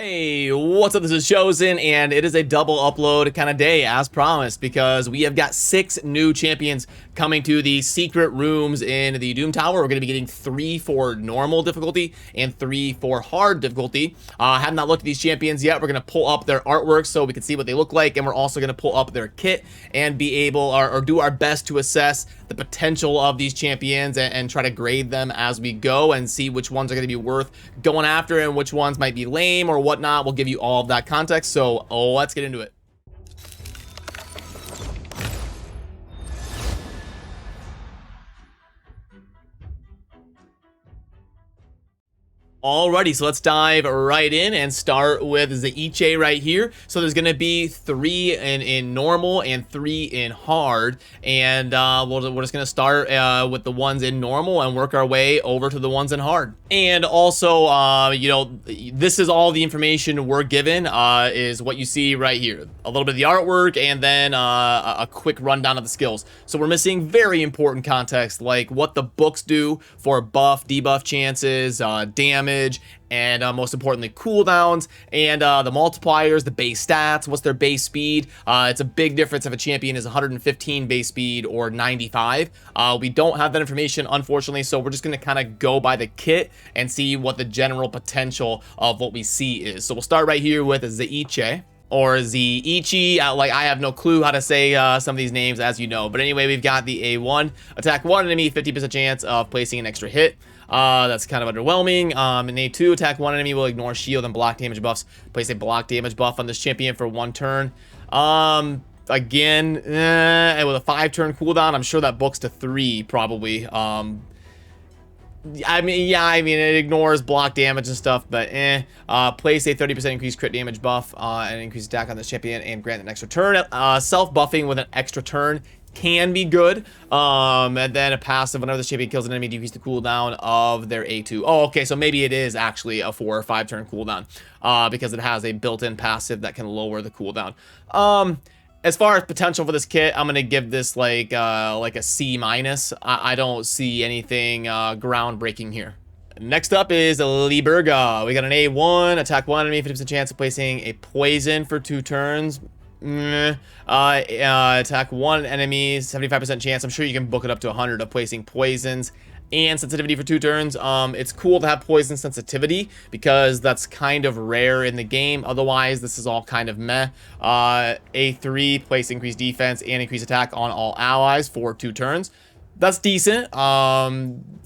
Hey, what's up? This is Chosen, and it is a double upload kind of day as promised because we have got 6 new champions coming to the secret rooms in the Doom Tower. We're going to be getting 3 for normal difficulty and 3 for hard difficulty. I have not looked at these champions yet. We're going to pull up their artwork so we can see what they look like, and we're also going to pull up their kit and be able or do our best to assess the potential of these champions and try to grade them as we go and see which ones are going to be worth going after and which ones might be lame or whatnot. We'll give you all of that context, so let's get into it. Alrighty, so let's dive right in and start with Zii Ixchi right here. So there's going to be 3 in normal and 3 in hard, and we're just going to start with the ones in normal and work our way over to the ones in hard. And also, you know, this is all the information we're given, is what you see right here. A little bit of the artwork and then a quick rundown of the skills. So we're missing very important context, like what the books do for buff, debuff chances, damage, and most importantly cooldowns, and the multipliers, the base stats, what's their base speed. It's a big difference if a champion is 115 base speed or 95. We don't have that information, unfortunately, so we're just going to kind of go by the kit and see what the general potential of what we see is. So we'll start right here with Zii Ixchi, or Zii Ixchi. Like, I have no clue how to say some of these names, as you know. But anyway, we've got the A1. Attack one enemy, 50% chance of placing an extra hit. That's kind of underwhelming. In A2, attack one enemy will ignore shield and block damage buffs. Place a block damage buff on this champion for 1 turn. Again, with a 5-turn cooldown, I'm sure that books to 3 probably. I mean, it ignores block damage and stuff, but place a 30% increased crit damage buff and increase attack on this champion and grant an extra turn. Self-buffing with an extra turn can be good. And then a passive, whenever the champion kills an enemy, decrease the cooldown of their A2. Oh, okay, so maybe it is actually a 4 or 5 turn cooldown, because it has a built-in passive that can lower the cooldown. As far as potential for this kit, I'm gonna give this like a C-. I don't see anything groundbreaking here. Next up is Liburga. We got an A1, attack one enemy, 50% chance of placing a poison for 2 turns. Attack one enemy, 75% chance. I'm sure you can book it up to 100 of placing poisons and sensitivity for 2 turns. It's cool to have poison sensitivity because that's kind of rare in the game. Otherwise, this is all kind of meh. A3, place increased defense and increased attack on all allies for 2 turns. That's decent.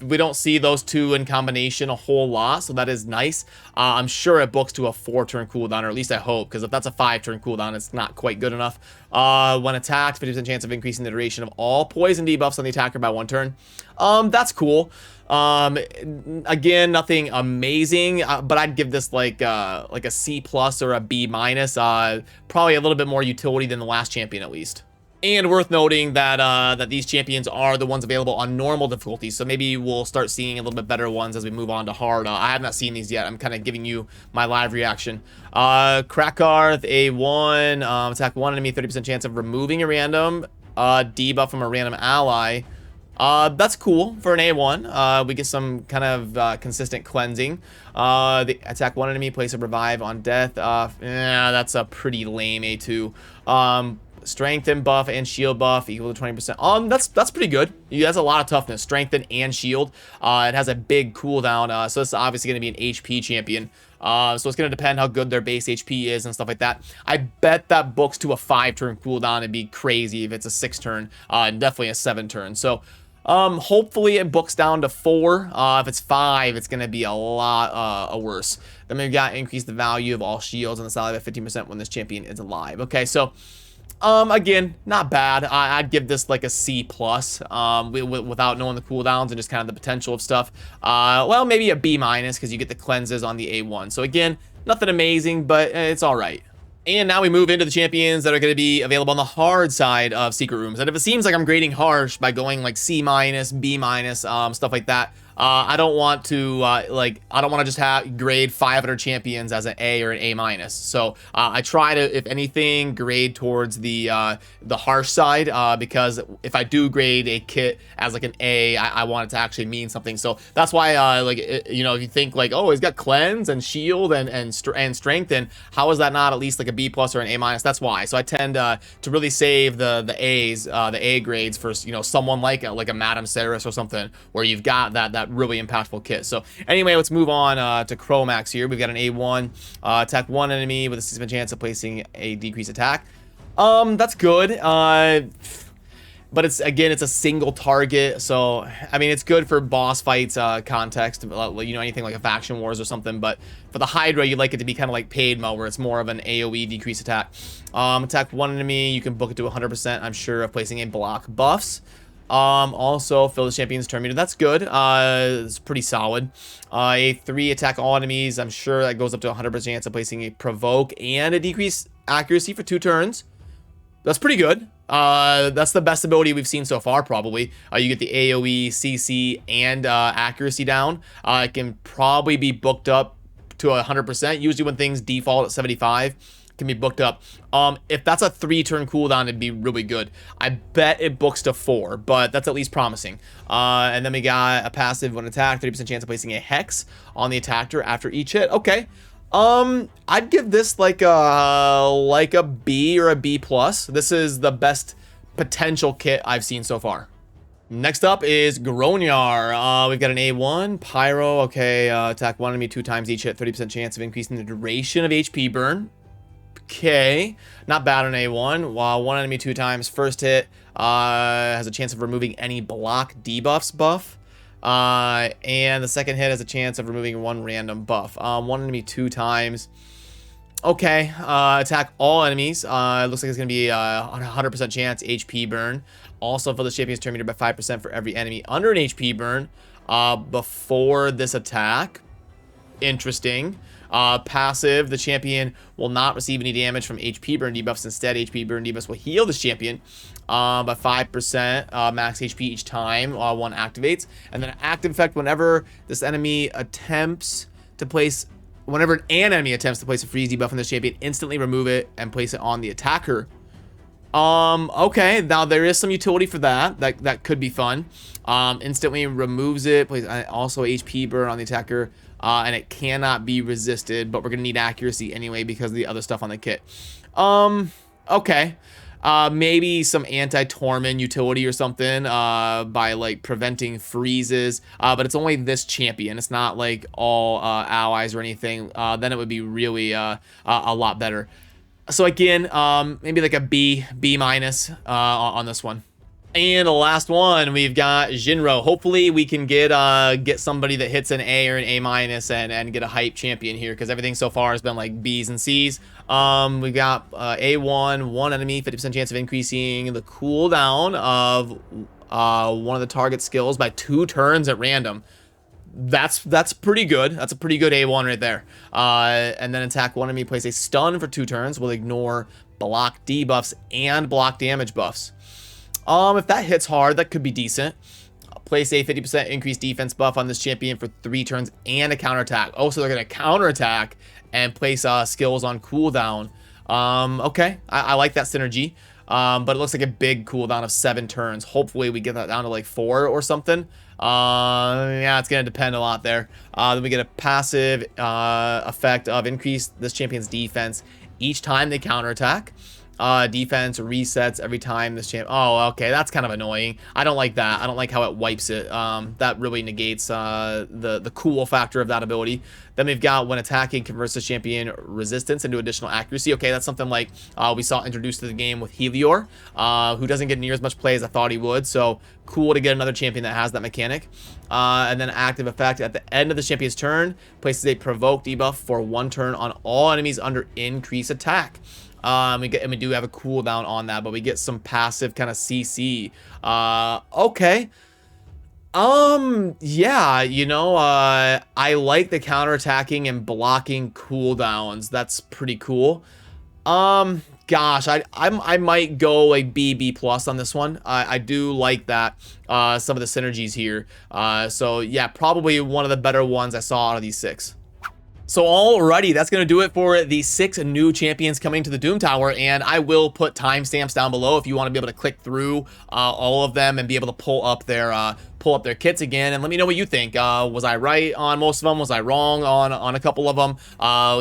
We don't see those 2 in combination a whole lot, so that is nice. I'm sure it books to a 4-turn cooldown, or at least I hope, because if that's a 5-turn cooldown, it's not quite good enough. When attacked, 50% chance of increasing the duration of all poison debuffs on the attacker by 1 turn. That's cool. Again, nothing amazing, but I'd give this like a C+ or a B-. Probably a little bit more utility than the last champion, at least. And worth noting that that these champions are the ones available on normal difficulty, so maybe we'll start seeing a little bit better ones as we move on to hard. I have not seen these yet. I'm kind of giving you my live reaction. Krakarth, A1, attack one enemy, 30% chance of removing a random debuff from a random ally. That's cool for an A1. We get some kind of consistent cleansing. The attack one enemy, place a revive on death. That's a pretty lame A2. Strengthen buff and shield buff equal to 20%. That's pretty good. It has a lot of toughness, strengthen and shield. It has a big cooldown, so it's obviously going to be an HP champion. So it's going to depend how good their base HP is and stuff like that. I bet that books to a 5-turn cooldown. It'd be crazy if it's a 6-turn, and definitely a 7-turn. So hopefully it books down to 4. If it's 5, it's going to be a lot worse. Then we've got increase the value of all shields on the side by 15% when this champion is alive. Okay, so again, not bad. I'd give this like a C+, without knowing the cooldowns and just kind of the potential of stuff. Well, maybe a B- because you get the cleanses on the A1. So again, nothing amazing, but it's all right. And now we move into the champions that are going to be available on the hard side of secret rooms. And if it seems like I'm grading harsh by going like C-, B-, stuff like that, I don't want to like, I don't want to just have grade 500 champions as an A or an A minus. So I try to, if anything, grade towards the harsh side, because if I do grade a kit as like an A, I want it to actually mean something. So that's why like you know, if you think like, oh, he's got cleanse and shield and strength, and how is that not at least like a B plus or an A minus? That's why. So I tend to really save the A's, the A grades for, you know, someone like a Madame Saris or something, where you've got that really impactful kit. So anyway, let's move on to Cromax here. We've got an A1, attack one enemy with a 6% chance of placing a decreased attack. That's good. But it's a single target, so I mean, it's good for boss fights context, you know, anything like a faction wars or something. But for the Hydra, you'd like it to be kind of like paid mode, where it's more of an AoE decrease attack. Attack one enemy, you can book it to 100%, I'm sure, of placing a block buffs. Also fill the champion's turn meter. That's good. It's pretty solid. A 3 attack all enemies, I'm sure that goes up to 100% chance of placing a provoke and a decreased accuracy for 2 turns. That's pretty good. That's the best ability we've seen so far, probably. You get the AoE, CC, and accuracy down. It can probably be booked up to 100%. Usually when things default at 75, it can be booked up. If that's a 3-turn cooldown, it'd be really good. I bet it books to 4, but that's at least promising. And then we got a passive when attacked, 30% chance of placing a hex on the attacker after each hit. Okay. I'd give this like a B or a B plus. This is the best potential kit I've seen so far. Next up is Gronjarr. We've got an A1, Pyro. Okay, attack one enemy 2 times each hit, 30% chance of increasing the duration of HP burn. Okay, not bad on A1. While one enemy 2 times, first hit has a chance of removing any block debuffs buff. And the second hit has a chance of removing 1 random buff. One enemy 2 times. Okay, attack all enemies. It looks like it's going to be a 100% chance HP burn. Also for the champion's turn meter by 5% for every enemy under an HP burn before this attack. Interesting. Passive, the champion will not receive any damage from HP burn debuffs. Instead, HP burn debuffs will heal this champion by 5% max HP each time one activates. And then an active effect whenever this enemy attempts to place, whenever an enemy attempts to place a freeze debuff on this champion, instantly remove it and place it on the attacker. Okay, now there is some utility for that. That could be fun. Instantly removes it, plays also HP burn on the attacker. And it cannot be resisted, but we're gonna need accuracy anyway because of the other stuff on the kit. Okay. Maybe some anti-torment utility or something by like preventing freezes, but it's only this champion. It's not like all allies or anything. Then it would be really a lot better. So again, maybe like a B minus on this one. And the last one, we've got Ginro. Hopefully we can get somebody that hits an A or an A minus and get a hype champion here, because everything so far has been like B's and C's. We've got A1, 1 enemy, 50% chance of increasing the cooldown of one of the target skills by 2 turns at random. That's pretty good. That's a pretty good A1 right there. And then attack one enemy, place a stun for 2 turns. Will ignore block debuffs and block damage buffs. If that hits hard, that could be decent. Place a 50% increased defense buff on this champion for 3 turns and a counterattack. Oh, so they're going to counterattack and place skills on cooldown. Okay, I like that synergy. But it looks like a big cooldown of 7 turns. Hopefully we get that down to like 4 or something. Yeah, it's going to depend a lot there. Then we get a passive effect of increase this champion's defense each time they counterattack. Defense resets every time this champ. Oh, okay, that's kind of annoying. I don't like that. I don't like how it wipes it. That really negates the cool factor of that ability. Then we've got when attacking, converts the champion resistance into additional accuracy. Okay, that's something like we saw introduced to the game with Helior, who doesn't get near as much play as I thought he would. So cool to get another champion that has that mechanic. And then active effect at the end of the champion's turn places a provoke debuff for 1 turn on all enemies under increase attack. We do have a cooldown on that, but we get some passive kind of CC. Okay. Yeah, you know, I like the counterattacking and blocking cooldowns. That's pretty cool. Gosh, I might go a B plus on this one. I do like that some of the synergies here. So yeah, probably one of the better ones I saw out of these 6. So alrighty, that's going to do it for the 6 new champions coming to the Doom Tower, and I will put timestamps down below if you want to be able to click through all of them and be able to pull up their kits again, and let me know what you think. Was I right on most of them? Was I wrong on a couple of them?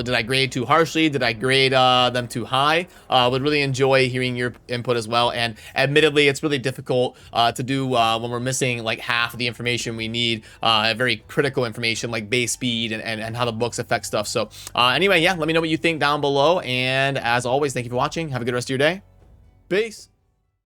Did I grade too harshly? Did I grade them too high? Would really enjoy hearing your input as well, and admittedly, it's really difficult to do when we're missing like half of the information we need, very critical information like base speed and how the books affect stuff. So anyway, yeah, let me know what you think down below, and as always, thank you for watching. Have a good rest of your day. Peace.